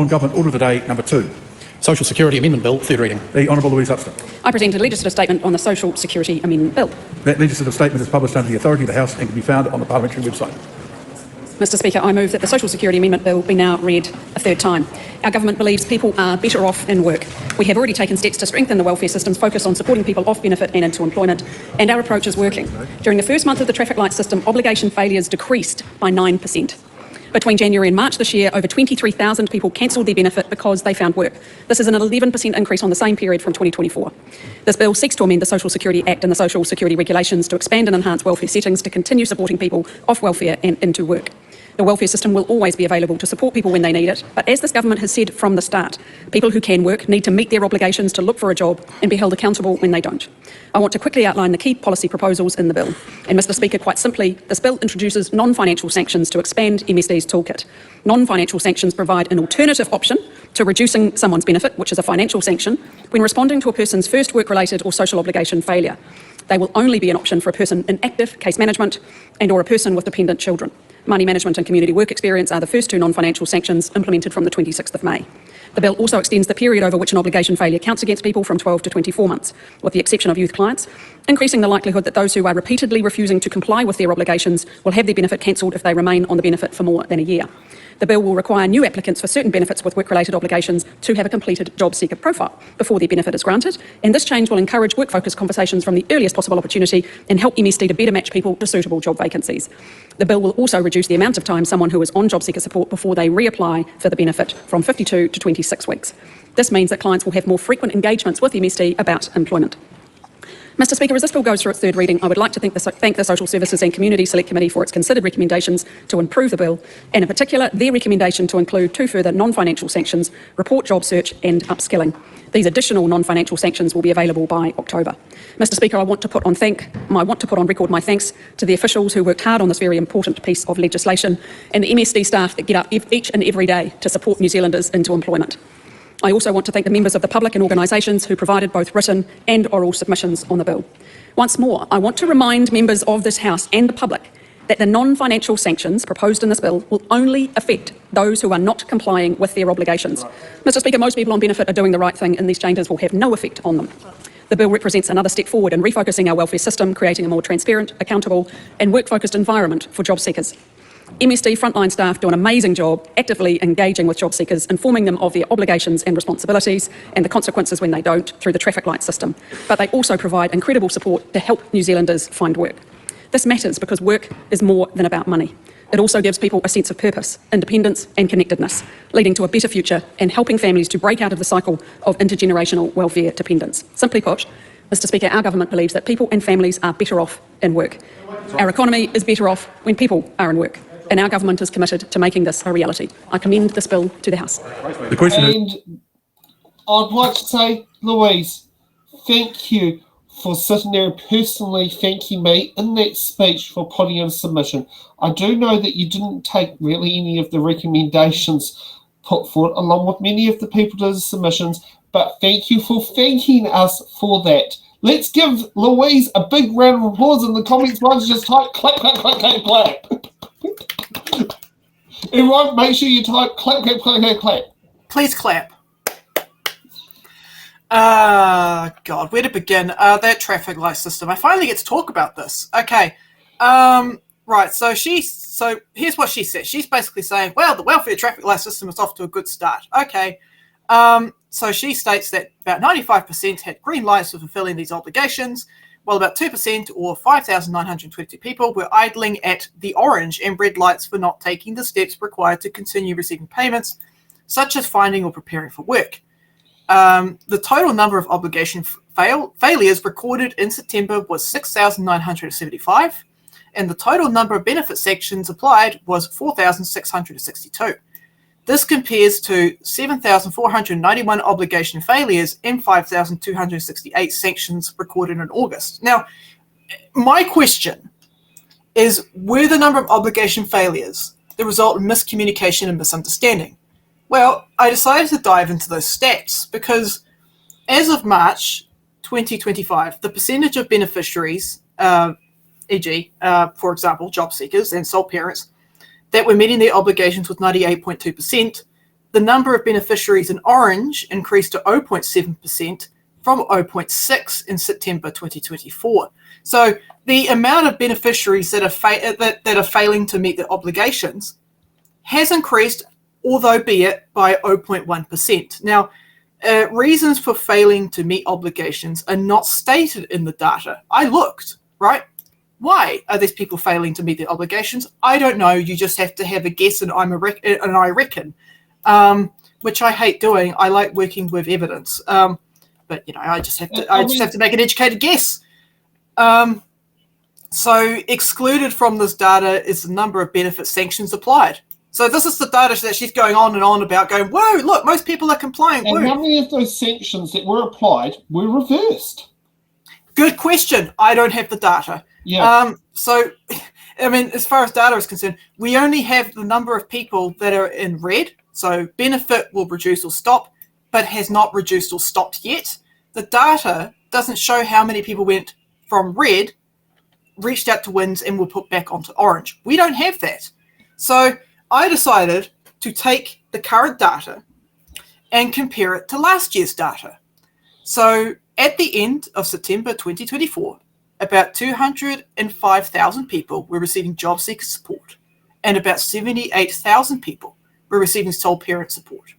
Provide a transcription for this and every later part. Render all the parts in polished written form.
On Government Order of the Day, number 2. Social Security Amendment Bill, third reading. The Honourable Louise Upston. I present a legislative statement on the Social Security Amendment Bill. That legislative statement is published under the authority of the House and can be found on the parliamentary website. Mr Speaker, I move that the Social Security Amendment Bill be now read a third time. Our government believes people are better off in work. We have already taken steps to strengthen the welfare system's focus on supporting people off benefit and into employment, and our approach is working. During the first month of the traffic light system, obligation failures decreased by 9%. Between January and March this year, over 23,000 people cancelled their benefit because they found work. This is an 11% increase on the same period from 2024. This bill seeks to amend the Social Security Act and the Social Security regulations to expand and enhance welfare settings to continue supporting people off welfare and into work. The welfare system will always be available to support people when they need it, but as this government has said from the start, people who can work need to meet their obligations to look for a job and be held accountable when they don't. I want to quickly outline the key policy proposals in the bill. And Mr Speaker, quite simply, this bill introduces non-financial sanctions to expand MSD's toolkit. Non-financial sanctions provide an alternative option to reducing someone's benefit, which is a financial sanction, when responding to a person's first work-related or social obligation failure. They will only be an option for a person in active case management and or a person with dependent children. Money management and community work experience are the first two non-financial sanctions implemented from the 26th of May. The bill also extends the period over which an obligation failure counts against people from 12 to 24 months, with the exception of youth clients, increasing the likelihood that those who are repeatedly refusing to comply with their obligations will have their benefit cancelled if they remain on the benefit for more than a year. The bill will require new applicants for certain benefits with work-related obligations to have a completed job seeker profile before their benefit is granted, and this change will encourage work-focused conversations from the earliest possible opportunity and help MSD to better match people to suitable job vacancies. The bill will also reduce the amount of time someone who is on job seeker support before they reapply for the benefit from 52 to 26 weeks. This means that clients will have more frequent engagements with MSD about employment. Mr Speaker, as this bill goes through its third reading, I would like to thank the Social Services and Community Select Committee for its considered recommendations to improve the bill, and in particular their recommendation to include two further non-financial sanctions, report job search and upskilling. These additional non-financial sanctions will be available by October. Mr Speaker, I want to put on record my thanks to the officials who worked hard on this very important piece of legislation and the MSD staff that get up each and every day to support New Zealanders into employment. I also want to thank the members of the public and organisations who provided both written and oral submissions on the bill. Once more, I want to remind members of this House and the public that the non-financial sanctions proposed in this bill will only affect those who are not complying with their obligations. Mr Speaker, most people on benefit are doing the right thing and these changes will have no effect on them. The bill represents another step forward in refocusing our welfare system, creating a more transparent, accountable and work-focused environment for job seekers. MSD frontline staff do an amazing job actively engaging with job seekers, informing them of their obligations and responsibilities and the consequences when they don't through the traffic light system. But they also provide incredible support to help New Zealanders find work. This matters because work is more than about money. It also gives people a sense of purpose, independence and connectedness, leading to a better future and helping families to break out of the cycle of intergenerational welfare dependence. Simply put, Mr Speaker, our government believes that people and families are better off in work. Our economy is better off when people are in work, and our government is committed to making this a reality. I commend this bill to the House. The question is... And I'd like to say, Louise, thank you for sitting there and personally thanking me in that speech for putting in a submission. I do know that you didn't take really any of the recommendations put forward, along with many of the people to the submissions, but thank you for thanking us for that. Let's give Louise a big round of applause in the comments box. Just type clap, clap, clap, clap, clap. Everyone, make sure you type clap, clap, clap, clap, clap. Please clap. God, where to begin? That traffic light system. I finally get to talk about this. Okay. Right, so here's what she said. She's basically saying, well, the welfare traffic light system is off to a good start. Okay. So she states that about 95% had green lights for fulfilling these obligations, while about 2% or 5,920 people were idling at the orange and red lights for not taking the steps required to continue receiving payments, such as finding or preparing for work. The total number of obligation failures recorded in September was 6,975, and the total number of benefit sections applied was 4,662. This compares to 7,491 obligation failures and 5,268 sanctions recorded in August. Now, my question is, were the number of obligation failures the result of miscommunication and misunderstanding? Well, I decided to dive into those stats because as of March 2025, the percentage of beneficiaries, e.g., for example, job seekers and sole parents, that were meeting their obligations with 98.2%, the number of beneficiaries in orange increased to 0.7% from 0.6 in September 2024. So the amount of beneficiaries that are failing to meet their obligations has increased, although be it by 0.1%. Now, reasons for failing to meet obligations are not stated in the data. I looked, right? Why are these people failing to meet their obligations? I don't know. You just have to have a guess and I reckon, which I hate doing. I like working with evidence. But I just have to make an educated guess. So excluded from this data is the number of benefit sanctions applied. So this is the data that she's going on and on about, going, whoa, look, most people are complying. And how many of those sanctions that were applied were reversed? Good question. I don't have the data. Yeah. So, I mean, as far as data is concerned, we only have the number of people that are in red. So benefit will reduce or stop, but has not reduced or stopped yet. The data doesn't show how many people went from red, reached out to wins, and were put back onto orange. We don't have that. So I decided to take the current data and compare it to last year's data. So at the end of September 2024, about 205,000 people were receiving job seeker support, and about 78,000 people were receiving sole parent support.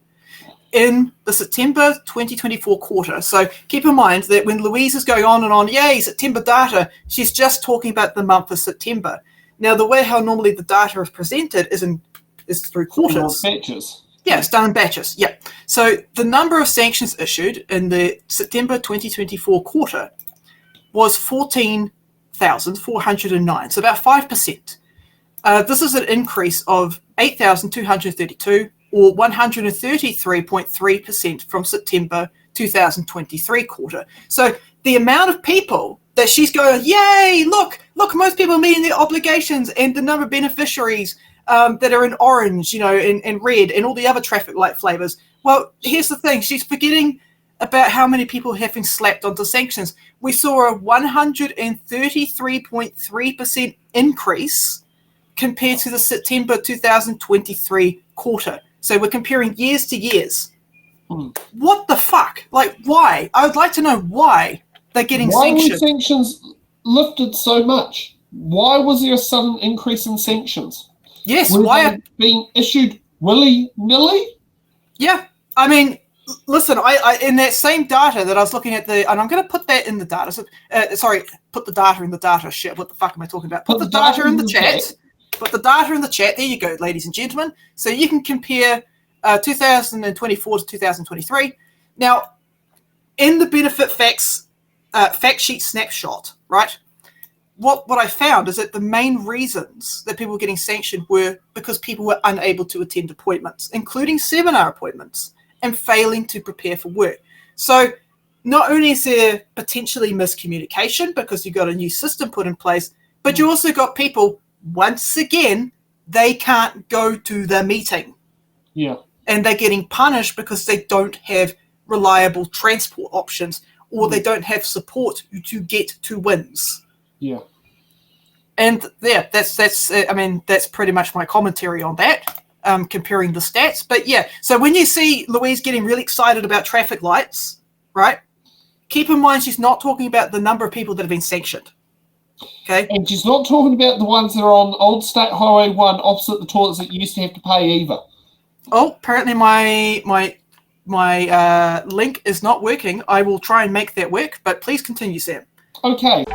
In the September 2024 quarter, so keep in mind that when Louise is going on and on, yay, September data, she's just talking about the month of September. Now, the way how normally the data is presented is through quarters. Batches. Yeah, it's done in batches. Yeah. So the number of sanctions issued in the September 2024 quarter was 14,409, so about 5%. This is an increase of 8,232, or 133.3% from September 2023 quarter. So the amount of people that she's going, yay, look, most people are meeting their obligations, and the number of beneficiaries that are in orange, and red, and all the other traffic light flavors. Well, here's the thing. She's forgetting about how many people have been slapped onto sanctions. We saw a 133.3% increase compared to the September 2023 quarter. So we're comparing years to years. What the fuck? Like, why? I would like to know why they're getting sanctioned. Why were sanctions lifted so much? Why was there a sudden increase in sanctions? Yes, Were why they being issued willy-nilly? Yeah, I mean, listen, I in that same data that I was looking at and I'm going to put that in the data. So, put the data in the data. Shit, what the fuck am I talking about? Put the data in the chat. Put the data in the chat. There you go, ladies and gentlemen. So you can compare 2024 to 2023. Now, in the benefit facts fact sheet snapshot, right? What I found is that the main reasons that people were getting sanctioned were because people were unable to attend appointments, including seminar appointments, and failing to prepare for work. So not only is there potentially miscommunication because you got a new system put in place, but you also got people, once again, they can't go to the meeting. Yeah. And they're getting punished because they don't have reliable transport options, or they don't have support to get to wins. Yeah. And yeah, that's pretty much my commentary on that, comparing the stats. But yeah, so when you see Louise getting really excited about traffic lights, right, keep in mind she's not talking about the number of people that have been sanctioned. Okay? And she's not talking about the ones that are on Old State Highway 1 opposite the toilets that you used to have to pay either. Oh, apparently my link is not working. I will try and make that work, but please continue, Sam. Okay.